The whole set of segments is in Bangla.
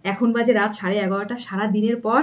এখন বাজে রাত 11:30। সারা দিনের পর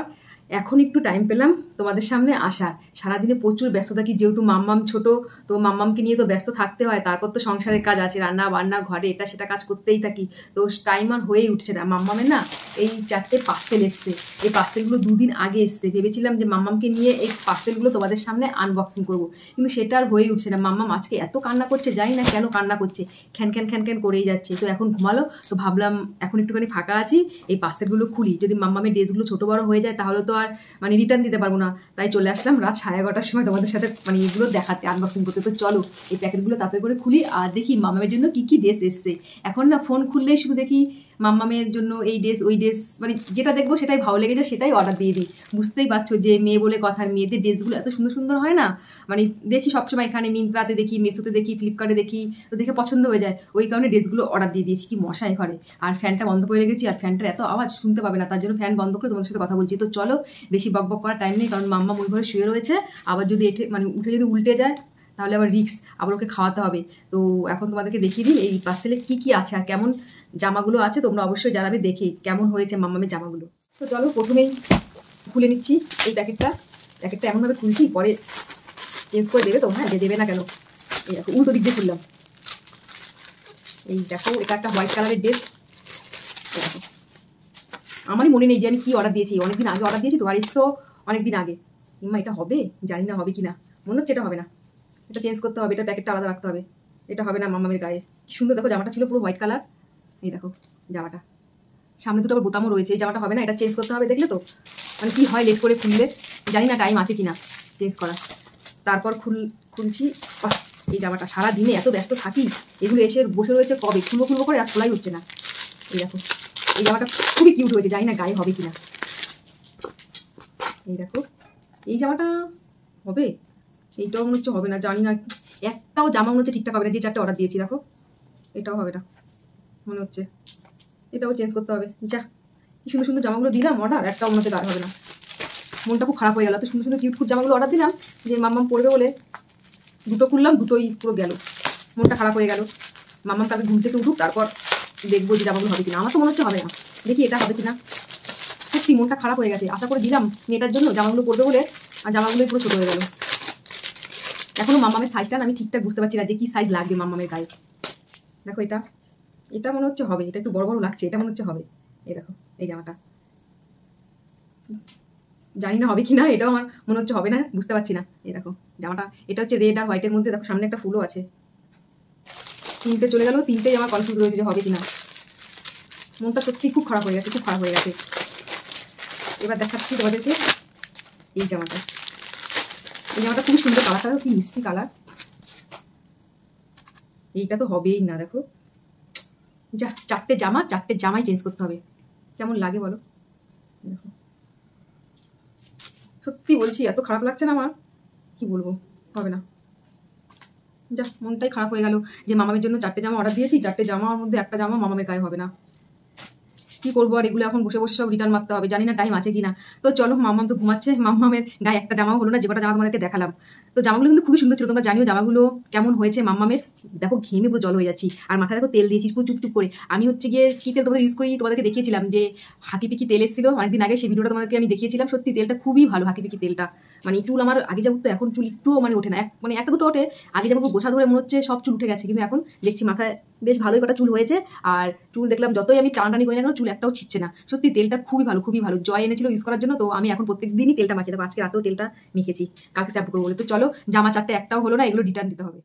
এখন একটু টাইম পেলাম তোমাদের সামনে আসার। সারাদিনে প্রচুর ব্যস্ত থাকি, যেহেতু মাম্মাম ছোট, তো মাম্মামকে নিয়ে তো ব্যস্ত থাকতে হয়। তারপর তো সংসারের কাজ আছে, রান্না বান্না, ঘরে এটা সেটা কাজ করতেই থাকি। তো টাইম আর হয়েই উঠছে না। মাম্মামের না এই 4টে পার্সেল এসছে। এই পার্সেলগুলো 2 দিন আগে এসছে। ভেবেছিলাম যে মাম্মামকে নিয়ে এই পার্সেলগুলো তোমাদের সামনে আনবক্সিং করবো, কিন্তু সেটা আর হয়েই উঠছে না। মাম্মাম আজকে এত কান্না করছে, জানি না কেন কান্না করছে, খ্যান খ্যান খ্যান খ্যান করেই যাচ্ছে। তো এখন ঘুমালো, তো ভাবলাম এখন একটুখানি ফাঁকা আছি, এই পার্সেলগুলো খুলি। যদি মাম্মামের ড্রেসগুলো ছোটো বড়ো হয়ে যায় তাহলে তো আর মানে রিটার্ন দিতে পারবো না। তাই চলে আসলাম রাত 11:30টার সময় তোমাদের সাথে মানে এগুলো দেখাতে, আনবক্সিং করতে। তো চলো এই প্যাকেটগুলো তাড়াতাড়ি করে খুলি আর দেখি মাম্মামের জন্য কী কী ড্রেস এসছে। এখন না ফোন খুললেই শুধু দেখি মাম্মামের জন্য এই ড্রেস ওই ড্রেস, মানে যেটা দেখবো সেটাই ভালো লেগে যায়, সেটাই অর্ডার দিয়ে দিই। বুঝতেই পারছো যে মেয়ে বলে কথার, মেয়েদের ড্রেসগুলো এত সুন্দর সুন্দর হয় না। মানে দেখি সবসময় এখানে মিন্ত্রাতে দেখি, মেসোতে দেখি, ফ্লিপকার্টে দেখি, তো দেখে পছন্দ হয়ে যায়। ওই কারণে ড্রেসগুলো অর্ডার দিয়ে দিয়েছি। কি মশাই ঘরে, আর ফ্যানটা বন্ধ করে রেখেছি, আর ফ্যানটার এত আওয়াজ শুনতে পাবে না, তার জন্য ফ্যান বন্ধ করে তোমাদের সাথে কথা বলছি। তো চলো, বেশি বকবক করার টাইম নেই, কারণ মাম্মা ওই ঘরে শুয়ে রয়েছে। আবার যদি মানে উঠে যদি উল্টে যায় তাহলে আবার রিস্ক, আবার ওকে খাওয়াতে হবে। তো এখন তোমাদেরকে দেখিয়ে দিই এই পার্সেলে কী কী আছে আর কেমন জামাগুলো আছে। তোমরা অবশ্যই জানাবে দেখে কেমন হয়েছে মাম্মামের জামাগুলো। তো চলো প্রথমেই খুলে নিচ্ছি এই প্যাকেটটা। প্যাকেটটা এমনভাবে খুলছি, পরে চেঞ্জ করে দেবে তো, হ্যাঁ দেবে না কেন। এই দেখো উল্টো দিক দিয়ে খুললাম। এই দেখো এটা একটা হোয়াইট কালারের ড্রেস। দেখো আমারই মনে নেই যে আমি কি অর্ডার দিয়েছি, অনেকদিন আগে অর্ডার দিয়েছি তো, আর এসছো অনেকদিন আগে। কিংবা এটা হবে, জানি না হবে কি না, মনে হচ্ছে এটা হবে না। এটা চেঞ্জ করতে হবে, এটা প্যাকেটটা আলাদা রাখতে হবে। এটা হবে না মাম্মামের গায়ে। কি সুন্দর দেখো জামাটা ছিল, পুরো হোয়াইট কালার। এই দেখো জামাটা, সামনে দুটো আবার বোতামও রয়েছে। এই জামাটা হবে না, এটা চেঞ্জ করতে হবে। দেখলে তো মানে কি হয় লেট করে খুললে, জানি না টাইম আছে কি না চেঞ্জ করা। তারপর খুলছি। এই জামাটা সারা দিনে এত ব্যস্ত থাকি, এগুলো এসে বসে রয়েছে কবে খুলবো খুলবো করে, আর খোলাই হচ্ছে না। এই দেখো এই জামাটা খুবই কিউট হয়েছে, জানি না গায়ে হবে কিনা। এই দেখো এই জামাটা হবে, এইটাও মনে হচ্ছে হবে না, জানি না। একটাও জামা মনে হচ্ছে ঠিকঠাক হবে না, যে 4টে অর্ডার দিয়েছি। দেখো এটাও হবে না মনে হচ্ছে, এটাও চেঞ্জ করতে হবে। যা কি সুন্দর সুন্দর জামাগুলো দিলাম অর্ডার, একটাও মনে হচ্ছে গায়ে হবে না। মনটা খুব খারাপ হয়ে গেল। এত সুন্দর সুন্দর কিউট জামাগুলো অর্ডার দিলাম যে মাম্মাম পরবে বলে, দুটো খুললাম, দুটোই পুরো গেল। মনটা খারাপ হয়ে গেল। মাম্মাম কালকে ঘুম থেকে উঠুক, তারপর দেখবো যে জামাগুলো হবে কিনা। আমার তো মনে হচ্ছে হবে না, দেখি এটা হবে কিনা। সত্যি মনটা খারাপ হয়ে গেছে, আশা করে দিলাম মেয়েটার জন্য জামাগুলো পরবে বলে, আর জামাগুলোই পুরো ছোটো হয়ে গেল। এখনো মাম্মামের সাইজটা আমি ঠিকঠাক বুঝতে পারছি না যে কি সাইজ লাগবে মাম্মামের গায়ে। দেখো এটা এটা মনে হচ্ছে হবে, এটা একটু বড় বড় লাগছে, এটা মনে হচ্ছে হবে। এই দেখো এই জামাটা, জানি না হবে কি না, এটাও আমার মনে হচ্ছে হবে না, বুঝতে পারছি না। এই দেখো জামাটা, এটা হচ্ছে রেড আর হোয়াইটের মধ্যে। দেখো সামনে একটা ফুলও আছে। 3টে চলে গেল, 3টেই আমার কনফিউজ রয়েছে যে হবে কিনা। মনটা সত্যি খুব খারাপ হয়ে গেছে, খুব খারাপ হয়ে গেছে। এবার দেখাচ্ছি তোমাদেরকে এই জামাটা। এই জামাটা খুবই সুন্দর, কালারটা কি মিষ্টি কালার। এইটা তো হবেই না। দেখো যা 4টে জামা, 4টে জামাই চেঞ্জ করতে হবে। কেমন লাগে বলো। দেখো সত্যি বলছি এত খারাপ লাগছে না আমার, কি বলবো, হবে না। যা মনটাই খারাপ হয়ে গেল যে মামামের জন্য 4টে জামা অর্ডার দিয়েছি, 4টে জামার মধ্যে একটা জামা মামামের গায়ে হবে না। কি করবো আর, এগুলো এখন বসে বসে সব রিটার্ন মারতে হবে, জানি না টাইম আছে কিনা। তো চলো, মাম্মাম তো ঘুমাচ্ছে, মাম্মামের গায়ে একটা জামাও হলো না, যে কটা জামা তোমাদেরকে দেখালাম। তো জামাগুলো কিন্তু খুবই সুন্দর ছিল, তোমরা জানিও জামাগুলো কেমন হয়েছে মাম্মামের। দেখো ঘেমে পুরো জল হয়ে যাচ্ছি, আর মাথায় দেখো তেল দিয়েছি পুরো চুপচুপ করে। আমি হচ্ছে গিয়ে কি তেল তোমাদের ইউজ করি তোমাদেরকে দেখিয়েছিলাম, যে হাকিপিকি তেল এসেছিল অনেকদিন আগে, সেই ভিডিওটা তোমাদেরকে আমি দেখিয়েছিলাম। সত্যি তেলটা খুবই ভালো, হাকিপিকি তেলটা। মানে চুল আমার আগে যা উঠতো, এখন চুল একটুও মানে ওঠে না, মানে একটা দুটো ওঠে। আগে যেমন গোছা ধরে মনে হচ্ছে সব চুল উঠে গেছে, কিন্তু এখন দেখছি মাথায় বেশ ভালোই কটা চুল হয়েছে। আর চুল দেখলাম যতই আমি টানাটানি করি না কেন, চুল একটাও ছিটছে না। সত্যি তেলটা খুবই ভালো, খুবই ভালো। জয় এনেছিল ইউজ করার জন্য, তো আমি এখন প্রত্যেক দিনই তেলটা মাখিয়ে দেবো। আজকে রাতেও তেলটা মেখেছি, কালকে শ্যাম্পু করবো বলে। তো চলো, জামা 4টে একটাও হলো না, এগুলো রিটার্ন দিতে হবে।